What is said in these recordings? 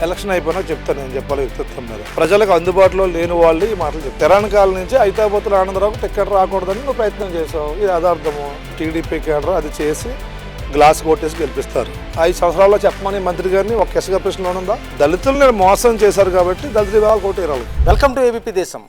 Election అయిపోయినా చెప్తాను, నేను చెప్పాలి వ్యక్తిత్వం మీద. ప్రజలకు అందుబాటులో లేని వాళ్ళు ఈ మాటలు చెప్తారు. తెలంగాణ నుంచి ఐతాబోతుల ఆనందరావుకు టికెట్ రాకూడదని నువ్వు ప్రయత్నం చేసావు, ఇది యథార్థము. టీడీపీ కేడర్ అది చేసి గ్లాస్ కొట్టేసి గెలిపిస్తారు. 5 సంవత్సరాల్లో చెప్పమని మంత్రి గారిని ఒక కెసగా ప్రశ్నలో ఉందా? దళితుల్ని మోసం చేశారు కాబట్టి దళిత విభాగాలు కోటేరాలి. వెల్కమ్ టు ఏబీపీ దేశం.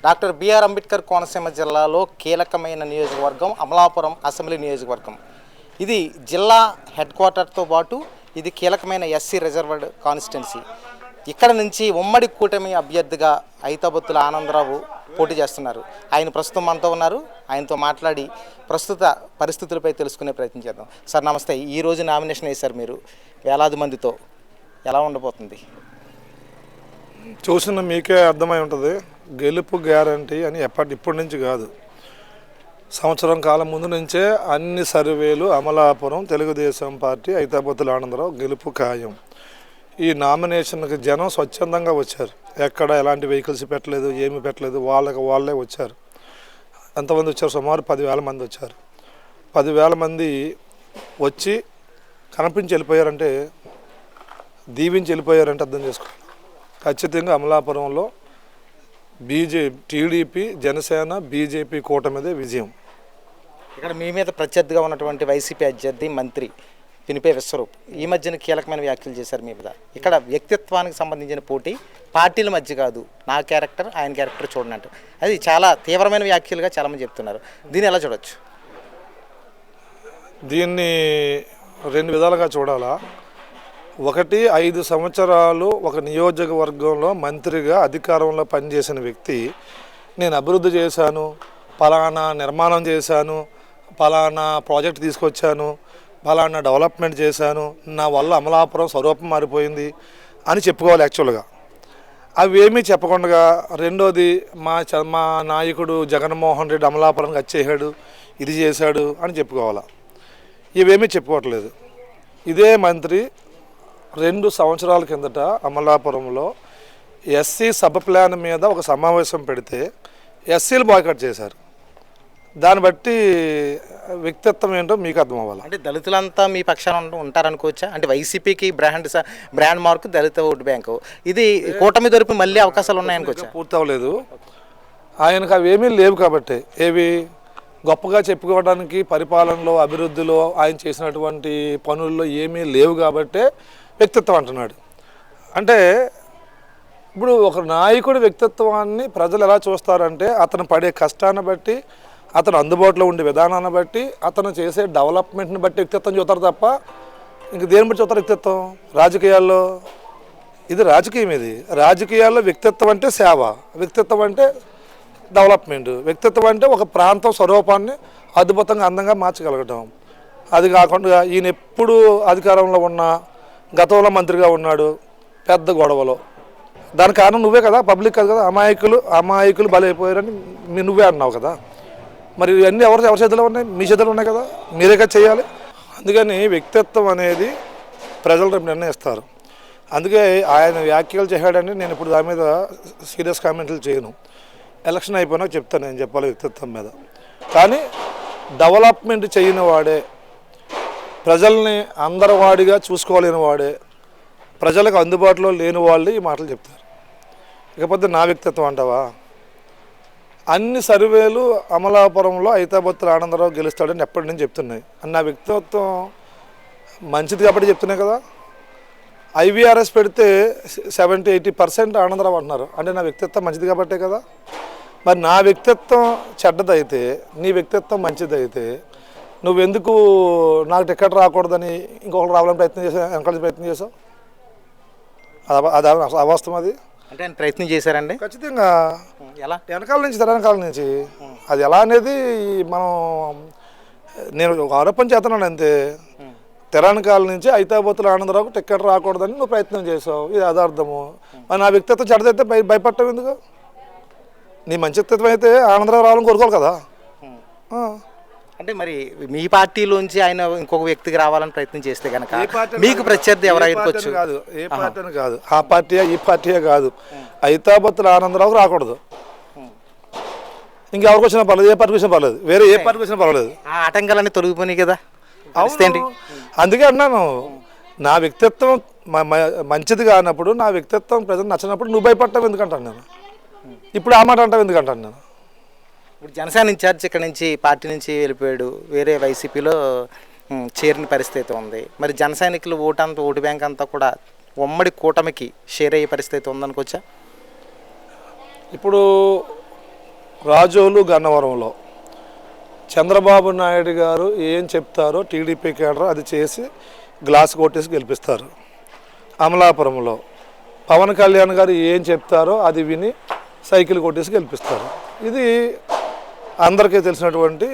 డాక్టర్ బిఆర్ అంబేద్కర్ కోనసీమ జిల్లాలో కీలకమైన నియోజకవర్గం అమలాపురం అసెంబ్లీ నియోజకవర్గం. ఇది జిల్లా హెడ్ క్వార్టర్తో పాటు ఇది కీలకమైన ఎస్సీ రిజర్వ్డ్ కాన్స్టిట్యున్సీ. ఇక్కడ నుంచి ఉమ్మడి కూటమి అభ్యర్థిగా ఐతాబోతుల ఆనందరావు పోటీ చేస్తున్నారు. ఆయన ప్రస్తుతం మనతో ఉన్నారు. ఆయనతో మాట్లాడి ప్రస్తుత పరిస్థితులపై తెలుసుకునే ప్రయత్నం చేద్దాం. సార్ నమస్తే. ఈరోజు నామినేషన్ వేశారు మీరు వేలాది మందితో, ఎలా ఉండబోతుంది? చూసిన మీకే అర్థమై ఉంటుంది. గెలుపు గ్యారంటీ అని ఇప్పటి నుంచి కాదు, సంవత్సరం కాలం ముందు నుంచే అన్ని సర్వేలు అమలాపురం తెలుగుదేశం పార్టీ ఐతాబోతుల ఆనందరావు గెలుపు ఖాయం. ఈ నామినేషన్కి జనం స్వచ్ఛందంగా వచ్చారు. ఎక్కడ ఎలాంటి వెహికల్స్ పెట్టలేదు, ఏమి పెట్టలేదు, వాళ్ళే వచ్చారు. ఎంతమంది వచ్చారు? సుమారు 10,000 మంది వచ్చారు. 10,000 మంది వచ్చి కనిపించి వెళ్ళిపోయారంటే, దీవించి వెళ్ళిపోయారంటే అర్థం చేసుకోవాలి. ఖచ్చితంగా అమలాపురంలో టీడీపీ, జనసేన, బీజేపీ కూటమిదే విజయం. ఇక్కడ మీ మీద ప్రత్యర్థిగా ఉన్నటువంటి వైసీపీ అభ్యర్థి మంత్రి పినిపే విశ్వరూప్ ఈ మధ్యన కీలకమైన వ్యాఖ్యలు చేశారు మీ మీద. ఇక్కడ వ్యక్తిత్వానికి సంబంధించిన పోటీ, పార్టీల మధ్య కాదు, నా క్యారెక్టర్ ఆయన క్యారెక్టర్ చూడనంటూ అది చాలా తీవ్రమైన వ్యాఖ్యలుగా చాలామంది చెప్తున్నారు. దీన్ని ఎలా చూడవచ్చు? దీన్ని 2 విధాలుగా చూడాలా. ఒకటి, 5 సంవత్సరాలు ఒక నియోజకవర్గంలో మంత్రిగా అధికారంలో పనిచేసిన వ్యక్తి, నేను అభివృద్ధి చేశాను, ఫలానా నిర్మాణం చేశాను, ఫలానా ప్రాజెక్ట్ తీసుకొచ్చాను, ఫలానా డెవలప్మెంట్ చేశాను, నా వల్ల అమలాపురం స్వరూపం మారిపోయింది అని చెప్పుకోవాలి యాక్చువల్గా. అవి ఏమీ చెప్పకుండా, రెండోది మా నాయకుడు జగన్మోహన్ రెడ్డి అమలాపురానికి వచ్చేసాడు, ఇది చేశాడు అని చెప్పుకోవాలి. ఇవేమీ చెప్పుకోవట్లేదు. ఇదే మంత్రి 2 సంవత్సరాల కిందట అమలాపురంలో ఎస్సీ సబ్ ప్లాన్ మీద ఒక సమావేశం పెడితే ఎస్సీలు బాయ్కాట్ చేశారు. దాన్ని బట్టి వ్యక్తిత్వం ఏంటో మీకు అర్థం అవ్వాలి. అంటే దళితులంతా మీ పక్షాన ఉంటారనుకోవచ్చా? అంటే వైసీపీకి బ్రాండ్ మార్క్ దళిత ఓటు బ్యాంకు, ఇది కూటమి దొరికి మళ్ళీ అవకాశాలు ఉన్నాయనుకోవచ్చా? పూర్తి అవ్వలేదు. ఆయనకు అవి ఏమీ లేవు కాబట్టి, ఏవి గొప్పగా చెప్పుకోవడానికి పరిపాలనలో, అభివృద్ధిలో ఆయన చేసినటువంటి పనుల్లో ఏమీ లేవు కాబట్టే వ్యక్తిత్వం అంటున్నాడు. అంటే ఇప్పుడు ఒక నాయకుడి వ్యక్తిత్వాన్ని ప్రజలు ఎలా చూస్తారంటే, అతను పడే కష్టాన్ని బట్టి, అతను అందుబాటులో ఉండే విధానాన్ని బట్టి, అతను చేసే డెవలప్మెంట్ని బట్టి వ్యక్తిత్వం చూస్తారు తప్ప ఇంక దేని బట్టి చూస్తారు వ్యక్తిత్వం? రాజకీయాల్లో ఇది రాజకీయం. ఇది రాజకీయాల్లో వ్యక్తిత్వం అంటే సేవ, వ్యక్తిత్వం అంటే డెవలప్మెంట్, వ్యక్తిత్వం అంటే ఒక ప్రాంతం స్వరూపాన్ని అద్భుతంగా అందంగా మార్చగలగటం. అది కాకుండా ఈయన ఎప్పుడు అధికారంలో ఉన్న, గతంలో మంత్రిగా ఉన్నాడు, పెద్ద గొడవలో. దానికి కారణం నువ్వే కదా, పబ్లిక్ కాదు కదా. అమాయకులు బలైపోయారని నువ్వే అన్నావు కదా. మరి ఇవన్నీ ఎవరి చేతిలో ఉన్నాయి? మీ చేతిలో ఉన్నాయి కదా, మీరే కదా చేయాలి. అందుకని వ్యక్తిత్వం అనేది ప్రజలు రేపు నిర్ణయిస్తారు. అందుకే ఆయన వ్యాఖ్యలు చేశాడని నేను ఇప్పుడు దాని మీద సీరియస్ కామెంట్లు చేయను. ఎలక్షన్ అయిపోయినా చెప్తాను, నేను చెప్పాలి వ్యక్తిత్వం మీద. కానీ డెవలప్మెంట్ చేయని వాడే, ప్రజల్ని అందరి వాడిగా చూసుకోలేని వాడే, ప్రజలకు అందుబాటులో లేని వాళ్ళు ఈ మాటలు చెప్తారు. ఇకపోతే నా వ్యక్తిత్వం అంటావా? అన్ని సర్వేలు అమలాపురంలో ఐతాబోతుల ఆనందరావు గెలుస్తాడని ఎప్పటి నుంచి చెప్తున్నాయి. నా వ్యక్తిత్వం మంచిది కాబట్టి చెప్తున్నాయి కదా. ఐవీఆర్ఎస్ పెడితే 70-80% ఆనందరావు అంటున్నారు. అంటే నా వ్యక్తిత్వం మంచిది కాబట్టే కదా. మరి నా వ్యక్తిత్వం చెడ్డదైతే, నీ వ్యక్తిత్వం మంచిదైతే, నువ్వెందుకు నాకు టికెట్ రాకూడదని ఇంకొకరు రావాలని ప్రయత్నం చేసావు? అది అవాస్తవం. అది అంటే ఆయన ప్రయత్నం చేశారండి ఖచ్చితంగా. ఎలా? వెనకాల నుంచి అది ఎలా అనేది నేను ఆరోపణ చేస్తున్నాను అంతే. తెలంగాణ నుంచి ఐతాబోతుల ఆనందరావుకు టికెట్ రాకూడదని నువ్వు ప్రయత్నం చేసావు, ఇది యథార్థము. మరి నా వ్యక్తిత్వం చెడ్డదైతే భయపడటం ఎందుకు? నీ మంచి వ్యక్తిత్వం అయితే ఆనందరావు రావాలని కోరుకోవాలి కదా. అంటే మరి మీ పార్టీలోంచి ఆయన ఇంకొక వ్యక్తికి రావాలని ప్రయత్నం చేస్తే కనుక మీకు ప్రత్యర్థి ఎవరైపోవచ్చు? కాదు, ఏ పార్టీ అని కాదు, ఆ పార్టీయా ఈ పార్టీయే కాదు, ఐతాబోతుల ఆనందరావుకు రాకూడదు. ఇంకెవరికి వచ్చినా పర్లేదు, ఏ పార్టీకి వచ్చినా పర్లేదు, వేరే ఏ పార్టీకి వచ్చినా పర్లేదు. ఆటంకాలన్నీ తొలగిపోయినాయి కదా. అందుకే అన్నాను, నా వ్యక్తిత్వం మంచిది కానప్పుడు, నా వ్యక్తిత్వం ప్రజలు నచ్చినప్పుడు నువ్వు భయపడటం ఎందుకంటాను నేను. ఇప్పుడు ఆ మాట అంటావు ఎందుకంటాను నేను. ఇప్పుడు జనసేన ఇన్ఛార్జ్ ఇక్కడ నుంచి పార్టీ నుంచి వెళ్ళిపోయాడు, వేరే వైసీపీలో చేరిన పరిస్థితి ఉంది. మరి జన సైనికులు ఓటు బ్యాంక్ అంతా కూడా ఉమ్మడి కూటమికి షేర్ అయ్యే పరిస్థితి ఉందనుకోవచ్చా? ఇప్పుడు రాజోలు గన్నవరంలో చంద్రబాబు నాయుడు గారు ఏం చెప్తారో టీడీపీ కేడర్ అది చేసి గ్లాస్ కొట్టేసి గెలిపిస్తారు. అమలాపురంలో పవన్ కళ్యాణ్ గారు ఏం చెప్తారో అది విని సైకిల్ కొట్టేసి గెలిపిస్తారు. ఇది అందరికీ తెలిసినటువంటి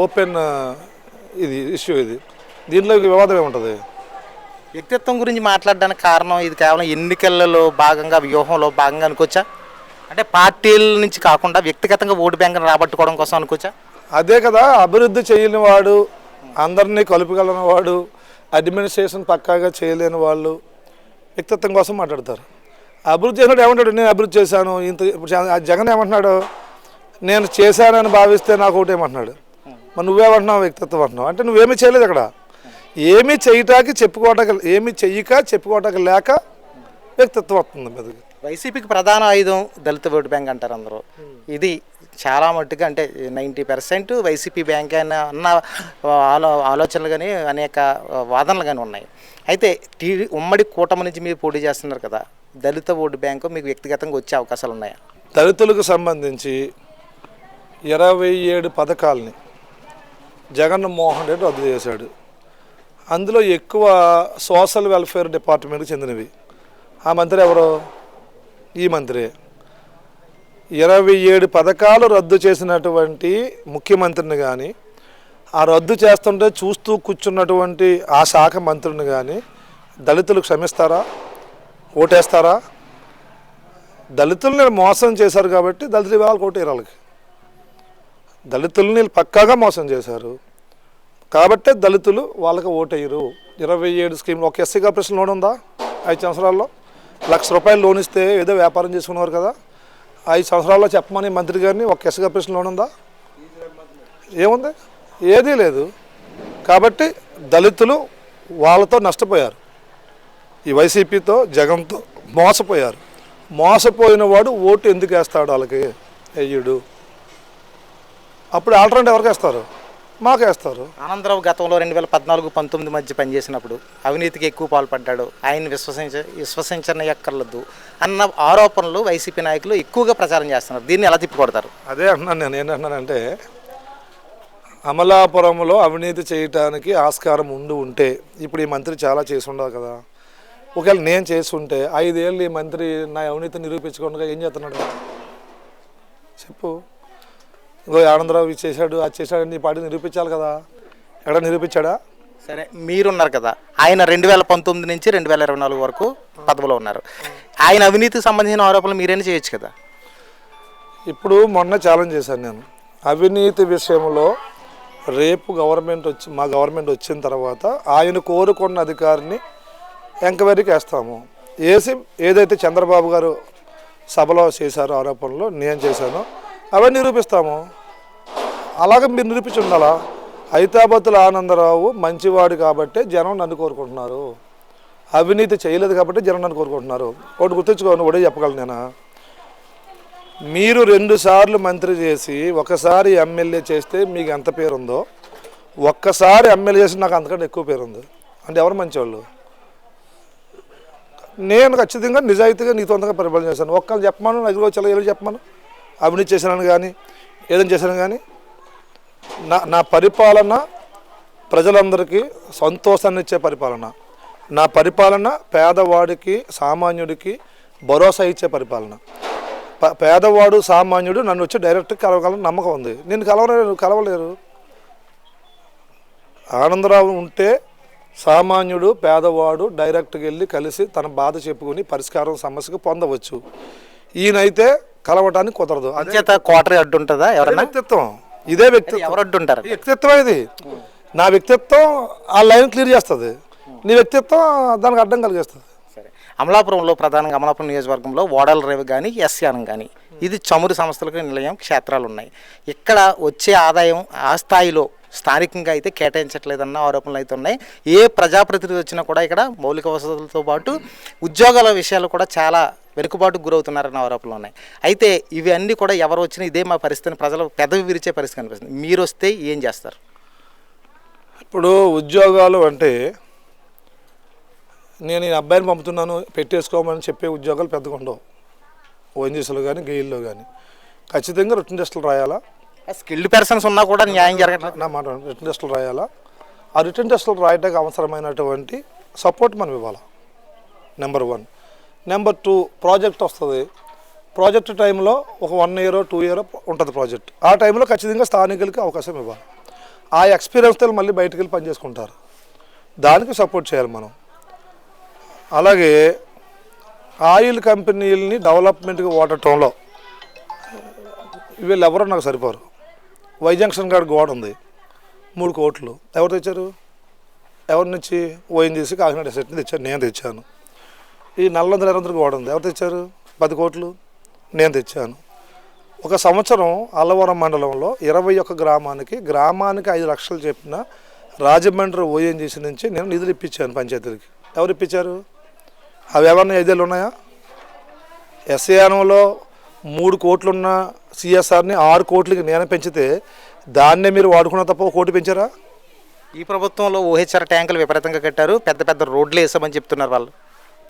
ఓపెన్ ఇది ఇష్యూ. ఇది దీంట్లో వివాదం ఏముంటుంది? వ్యక్తిత్వం గురించి మాట్లాడడానికి కారణం ఇది కేవలం ఎన్నికలలో భాగంగా, వ్యూహంలో భాగంగా అనుకోవచ్చా? అంటే పార్టీల నుంచి కాకుండా వ్యక్తిగతంగా ఓటు బ్యాంకును రాబట్టుకోవడం కోసం అనుకోవచ్చా? అదే కదా, అభివృద్ధి చేయని వాడు, అందరినీ కలుపుగలని వాడు, అడ్మినిస్ట్రేషన్ పక్కాగా చేయలేని వాళ్ళు వ్యక్తిత్వం కోసం మాట్లాడతారు. అభివృద్ధి చేసినట్టు ఏమంటాడు, నేను అభివృద్ధి చేశాను ఇంత. ఇప్పుడు జగన్ ఏమంటున్నాడు, నేను చేశానని భావిస్తే నాకు ఒకటి ఏమంటున్నాడు. మరి నువ్వేమంటున్నావు, వ్యక్తిత్వం అంటున్నావు. అంటే నువ్వేమీ చేయలేదు అక్కడ. ఏమీ చేయటానికి చెప్పుకోవటానికి, ఏమీ చెయ్యక చెప్పుకోవటానికి లేక వ్యక్తిత్వం వస్తుంది మీదకి. వైసీపీకి ప్రధాన ఆయుధం దళిత ఓటు బ్యాంక్ అంటారు అందరూ. ఇది చాలా మట్టుగా అంటే 90% వైసీపీ బ్యాంక్ అన్న ఆలోచనలు కానీ అనేక వాదనలు కానీ ఉన్నాయి. అయితే ఉమ్మడి కూటమి నుంచి మీరు పోటీ చేస్తున్నారు కదా, దళిత ఓటు బ్యాంకు మీకు వ్యక్తిగతంగా వచ్చే అవకాశాలు ఉన్నాయా? దళితులకు సంబంధించి 27 పథకాలని జగన్మోహన్ రెడ్డి రద్దు చేశాడు. అందులో ఎక్కువ సోషల్ వెల్ఫేర్ డిపార్ట్మెంట్కి చెందినవి. ఆ మంత్రి ఎవరు? ఈ మంత్రి. 27 పథకాలు రద్దు చేసినటువంటి ముఖ్యమంత్రిని కానీ, ఆ రద్దు చేస్తుంటే చూస్తూ కూర్చున్నటువంటి ఆ శాఖ మంత్రిని కానీ దళితులు క్షమిస్తారా? ఓటేస్తారా? దళితుల్ని మోసం చేశారు కాబట్టి దళితులు వాళ్ళకి ఓటేరు. వాళ్ళకి దళితుల్ని పక్కాగా మోసం చేశారు కాబట్టి దళితులు వాళ్ళకి ఓటేయరు. 27 స్కీమ్లు. ఒక ఎస్సీ కార్పొరేషన్ లోన్ ఉందా? 5 సంవత్సరాల్లో ₹1,00,000 లోన్ ఇస్తే ఏదో వ్యాపారం చేసుకున్నారు కదా. 5 సంవత్సరాల్లో చెప్పమని మంత్రి గారిని ఒక ఎస్సీ కార్పొరేషన్ లోన్ ఉందా? ఏముంది? ఏదీ లేదు. కాబట్టి దళితులు వాళ్ళతో నష్టపోయారు. ఈ వైసీపీతో, జగన్తో మోసపోయారు. మోసపోయిన వాడు ఓటు ఎందుకు వేస్తాడు? వాళ్ళకి వెయ్యడు. అప్పుడు ఆల్టర్నేటివ్ ఎవరికి వేస్తారు? మాకు వేస్తారు. ఆనందరావు గతంలో 2014-19 మధ్య పనిచేసినప్పుడు అవినీతికి ఎక్కువ పాల్పడ్డాడు, ఆయన విశ్వసించనక్కర్లేదు అన్న ఆరోపణలు వైసీపీ నాయకులు ఎక్కువగా ప్రచారం చేస్తున్నారు. దీన్ని ఎలా తిప్పికొడతారు? అదే అంటున్నాను నేను. ఏంటంటున్నానంటే, అమలాపురంలో అవినీతి చేయటానికి ఆస్కారం ఉంటే ఇప్పుడు ఈ మంత్రి చాలా చేసి ఉండవు కదా. ఒకవేళ నేను చేస్తుంటే 5 ఏళ్ళు ఈ మంత్రి నా అవినీతి నిరూపించకుండా ఏం చేస్తున్నాడు చెప్పు. ఇంకో ఆనందరావు చేశాడు, అది చేశాడని ఈ పార్టీ నిరూపించాలి కదా. ఎక్కడ నిరూపించాడా? సరే, మీరున్నారు కదా, ఆయన 2019 నుంచి 2024 వరకు పదవిలో ఉన్నారు. ఆయన అవినీతికి సంబంధించిన ఆరోపణలు మీరైనా చేయొచ్చు కదా. ఇప్పుడు మొన్న ఛాలెంజ్ చేశాను నేను, అవినీతి విషయంలో రేపు మా గవర్నమెంట్ వచ్చిన తర్వాత ఆయన కోరుకున్న అధికారిని ఎంక్వైరీకి వేస్తాము. వేసి ఏదైతే చంద్రబాబు గారు సభలో చేశారో ఆరోపణలు నేను చేశానో అవన్నీ నిరూపిస్తాము. అలాగే మీరు నిరూపించి ఉండాలా. హైదరాబాద్లో ఆనందరావు మంచివాడు కాబట్టి జనం నన్ను కోరుకుంటున్నారు, అవినీతి చేయలేదు కాబట్టి జనం నన్ను కోరుకుంటున్నారు. ఒకటి గుర్తుంచుకోను, ఒకటే చెప్పగలను నేను. మీరు 2 సార్లు మంత్రి చేసి ఒకసారి ఎమ్మెల్యే చేస్తే మీకు ఎంత పేరుందో, ఒక్కసారి ఎమ్మెల్యే చేసి నాకు అంతకంటే ఎక్కువ పేరుంది. అంటే ఎవరు మంచివాళ్ళు? నేను ఖచ్చితంగా నిజాయితీగా నీతోంతగా పరిపాలన చేశాను. ఒక్కళ్ళు చెప్పమను, 5 రోజులు ఏళ్ళు చెప్పమను అవినీతి చేశానని కానీ ఏదైనా చేశాను కానీ. నా పరిపాలన ప్రజలందరికీ సంతోషాన్ని ఇచ్చే పరిపాలన. నా పరిపాలన పేదవాడికి, సామాన్యుడికి భరోసా ఇచ్చే పరిపాలన. పేదవాడు, సామాన్యుడు నన్ను వచ్చి డైరెక్ట్గా కలవగలని నమ్మకం ఉంది. నేను కలవలేరు. ఆనందరావు ఉంటే సామాన్యుడు, పేదవాడు డైరెక్ట్గా వెళ్ళి కలిసి తన బాధ చెప్పుకొని పరిష్కారం సమస్యకు పొందవచ్చు. ఈయనైతే కలవటానికి కుదరదు. అదే క్వార్టర్ అడ్డు ఉంటుందా? ఎవరైనా వ్యక్తిత్వం ఇదే వ్యక్తిత్వం. ఎవరు అడ్డు ఉంటారు? వ్యక్తిత్వం ఇది. నా వ్యక్తిత్వం ఆ లైన్ క్లియర్ చేస్తుంది, నీ వ్యక్తిత్వం దానికి అడ్డం కలిగేస్తుంది. సరే, అమలాపురంలో ప్రధానంగా అమలాపురం నియోజకవర్గంలో ఓడల రేవు కానీ ఎస్యానం కానీ ఇది చమురు సంస్థలకు నిలయం, క్షేత్రాలు ఉన్నాయి. ఇక్కడ వచ్చే ఆదాయం ఆ స్థాయిలో స్థానికంగా అయితే కేటాయించట్లేదన్న ఆరోపణలు అయితే ఉన్నాయి. ఏ ప్రజాప్రతినిధి వచ్చినా కూడా ఇక్కడ మౌలిక వసతులతో పాటు ఉద్యోగాల విషయాలు కూడా చాలా వెనుకబాటుకు గురవుతున్నారన్న ఆరోపణలు ఉన్నాయి. అయితే ఇవి అన్నీ కూడా ఎవరు వచ్చినా ఇదే మా పరిస్థితిని ప్రజలు పెదవి విరిచే పరిస్థితి కనిపిస్తుంది. మీరు వస్తే ఏం చేస్తారు? ఇప్పుడు ఉద్యోగాలు అంటే నేను ఈ అబ్బాయిని పంపుతున్నాను పెట్టేసుకోమని చెప్పే ఉద్యోగాలు పెద్దగా ఉండవు. ఓఎన్జీసీలో కానీ గెయిల్లో కానీ ఖచ్చితంగా రిటర్న్ టెస్టులు రాయాలా. స్కిల్డ్ పర్సన్స్ ఉన్నా కూడా న్యాయం జరగట్లేదు. నా మాట రిటర్న్ టెస్టులు రాయాలా. ఆ రిటర్న్ టెస్టులు రాయడానికి అవసరమైనటువంటి సపోర్ట్ మనం ఇవ్వాలి. నెంబర్ 1. నెంబర్ 2, ప్రాజెక్ట్ వస్తుంది. ప్రాజెక్ట్ టైంలో ఒక 1 ఇయర్ 2 ఇయర్ ఉంటుంది ప్రాజెక్ట్. ఆ టైంలో ఖచ్చితంగా స్థానికులకి అవకాశం ఇవ్వాలి. ఆ ఎక్స్పీరియన్స్తో మళ్ళీ బయటకు వెళ్ళి పనిచేసుకుంటారు. దానికి సపోర్ట్ చేయాలి మనం. అలాగే ఆయిల్ కంపెనీలని డెవలప్మెంట్గా వాడటంలో వీళ్ళు ఎవరో నాకు సరిపోరు. వై జంక్షన్ కాడ గోడ ఉంది, 3 కోట్లు ఎవరు తెచ్చారు? ఎవరి నుంచి? ఓఎన్జీసీ కాకినాడ సెట్ని తెచ్చాను, నేను తెచ్చాను. ఈ నల్లొందల 200 గోడ ఉంది, ఎవరు తెచ్చారు? 10 కోట్లు నేను తెచ్చాను. ఒక సంవత్సరం అల్లవరం మండలంలో 21 గ్రామానికి 5 లక్షలు చెప్పిన రాజమండ్రి ఓఎన్జీసీ నుంచి నేను నిధులు ఇప్పించాను పంచాయతీలకి. ఎవరు ఇప్పించారు? అవి ఎవరిని 5 ఏళ్ళు ఉన్నాయా? ఎస్ఏఎన్లో 3 కోట్లున్న సిఎస్ఆర్ని 6 కోట్లకి నేను పెంచితే దాన్నే మీరు వాడుకున్న తప్ప 1 కోటి పెంచారా? ఈ ప్రభుత్వంలో ఓహెచ్ఆర్ ట్యాంకులు విపరీతంగా కట్టారు, పెద్ద పెద్ద రోడ్లు వేసామని చెప్తున్నారు వాళ్ళు.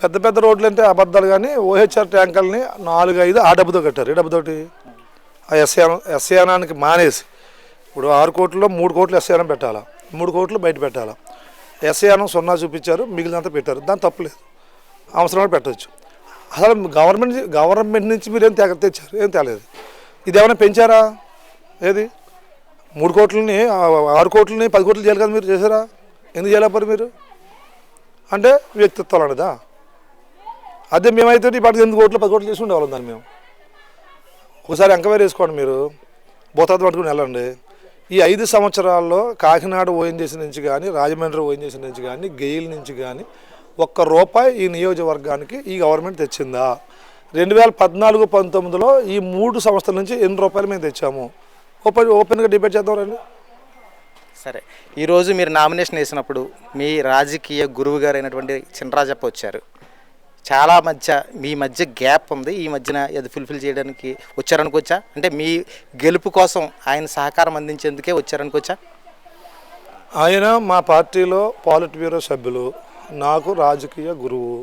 పెద్ద పెద్ద రోడ్లు అంటే అబద్ధాలు. కానీ ఓహెచ్ఆర్ ట్యాంకుల్ని 4-5 ఆ డబ్బుతో కట్టారు. ఏ డబ్బుతోటి? ఆ ఎస్ఏనానికి మానేసి ఇప్పుడు 6 కోట్లలో 3 కోట్లు ఎస్ఏనం పెట్టాలా, 3 కోట్లు బయట పెట్టాలా. ఎస్ఏనం 0 చూపించారు, మిగిలినంతా పెట్టారు. దాని తప్పులేదు, అవసరమైనా పెట్టవచ్చు. అసలు గవర్నమెంట్ నుంచి మీరు ఏం తెచ్చారు? ఏం తేలేదు. ఇది ఏమైనా పెంచారా? ఏది 3 కోట్లని 6 కోట్లని 10 కోట్లు చేయాలి కదా, మీరు చేశారా? ఎందుకు చేయలేకపోరు మీరు? అంటే వ్యక్తిత్వాలు అనేదా? అదే మేమైతే ఈ పాటికి 8 కోట్లు 10 కోట్లు చేసి ఉండేవాళ్ళం. దాన్ని మేము ఒకసారి ఎంక్వైరీ చేసుకోండి. మీరు బోతాత పట్టుకుని వెళ్ళండి. ఈ 5 సంవత్సరాల్లో కాకినాడ ఓఎన్జీసీ నుంచి కానీ, రాజమండ్రి ఓఎన్జీసీ నుంచి కానీ, గెయిల్ నుంచి కానీ 1 రూపాయి ఈ నియోజకవర్గానికి ఈ గవర్నమెంట్ తెచ్చిందా? 2014-19లో ఈ 3 సంవత్సరాల నుంచి ఎన్ని రూపాయలు మేము తెచ్చాము? ఓపెన్గా డిబేట్ చేద్దాం రండి. సరే, ఈరోజు మీరు నామినేషన్ వేసినప్పుడు మీ రాజకీయ గురువు గారు అయినటువంటి చినరాజప్ప వచ్చారు. చాలా మీ మధ్య గ్యాప్ ఉంది. ఈ మధ్యన అది ఫుల్ఫిల్ చేయడానికి వచ్చారనుకోవచ్చా? అంటే మీ గెలుపు కోసం ఆయన సహకారం అందించేందుకే వచ్చారనుకోవచ్చా? ఆయన మా పార్టీలో పాలిట్ బ్యూరో సభ్యులు, నాకు రాజకీయ గురువు.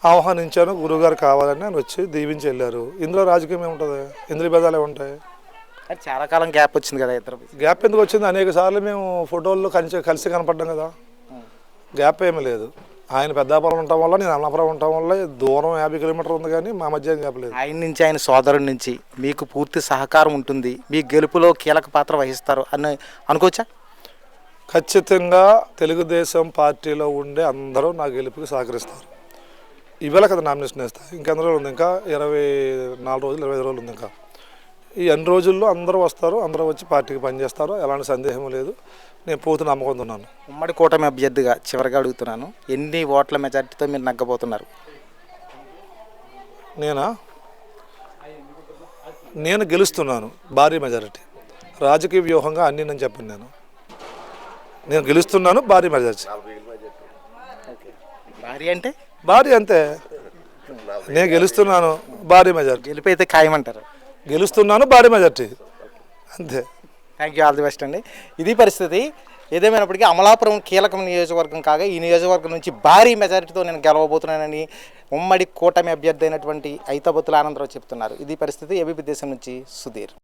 ఆహ్వానించాను, గురువుగారు కావాలని ఆయన వచ్చి దీవించి వెళ్ళారు. ఇందులో రాజకీయం ఏముంటుంది? ఇందులో భేదాలు ఏముంటాయి? చాలా కాలం గ్యాప్ వచ్చింది కదా. ఇద్దరు గ్యాప్ ఎందుకు వచ్చింది? అనేక సార్లు మేము ఫోటోల్లో కలిసి కనపడ్డాం కదా. గ్యాప్ ఏమీ లేదు. ఆయన పెద్దాపురం ఉండటం వల్ల, నేను అమలాపురం ఉండటం వల్ల దూరం 50 కిలోమీటర్లు ఉంది, కానీ మా మధ్య ఏం చెప్పలేదు. ఆయన నుంచి, ఆయన సోదరుడి నుంచి మీకు పూర్తి సహకారం ఉంటుంది, మీ గెలుపులో కీలక పాత్ర వహిస్తారు అని అనుకోవచ్చా? ఖచ్చితంగా తెలుగుదేశం పార్టీలో ఉండే అందరూ నా గెలుపుకి సహకరిస్తారు. ఇవాళ కదా నామినేషన్ వేస్తారు, ఇంకెన్ని రోజులు ఉంది? ఇంకా 24 రోజులు 25 రోజులు ఉంది. ఇంకా ఈ అన్ని రోజుల్లో అందరూ వస్తారు, అందరూ వచ్చి పార్టీకి పనిచేస్తారు. ఎలాంటి సందేహం లేదు. నేను పూర్తి నమ్మకంతో ఉన్నాను. ఉమ్మడి కూటమి అభ్యర్థిగా చివరిగా అడుగుతున్నాను, ఎన్ని ఓట్ల మెజార్టీతో మీరు నగ్గబోతున్నారు? నేను గెలుస్తున్నాను భారీ మెజారిటీ. రాజకీయ వ్యూహంగా అన్నీ నేను చెప్పాను. నేను గెలుస్తున్నాను భారీ మెజారిటీ. భారీ అంటే భారీ అంతే. నేను గెలుస్తున్నాను భారీ మెజారిటీ. గెలుపు అయితే ఖాయమంటారు? గెలుస్తున్నాను భారీ మెజారిటీ అంతే. Thank you, all the best అండి. ఇది పరిస్థితి. ఏదేమైనప్పటికీ అమలాపురం కీలకం నియోజకవర్గం కాగా ఈ నియోజకవర్గం నుంచి భారీ మెజారిటీతో నేను గెలవబోతున్నానని ఉమ్మడి కూటమి అభ్యర్థి అయినటువంటి ఐతాబత్తుల ఆనందరావు చెప్తున్నారు. ఇది పరిస్థితి. ఏబీపీ దేశం నుంచి సుధీర్.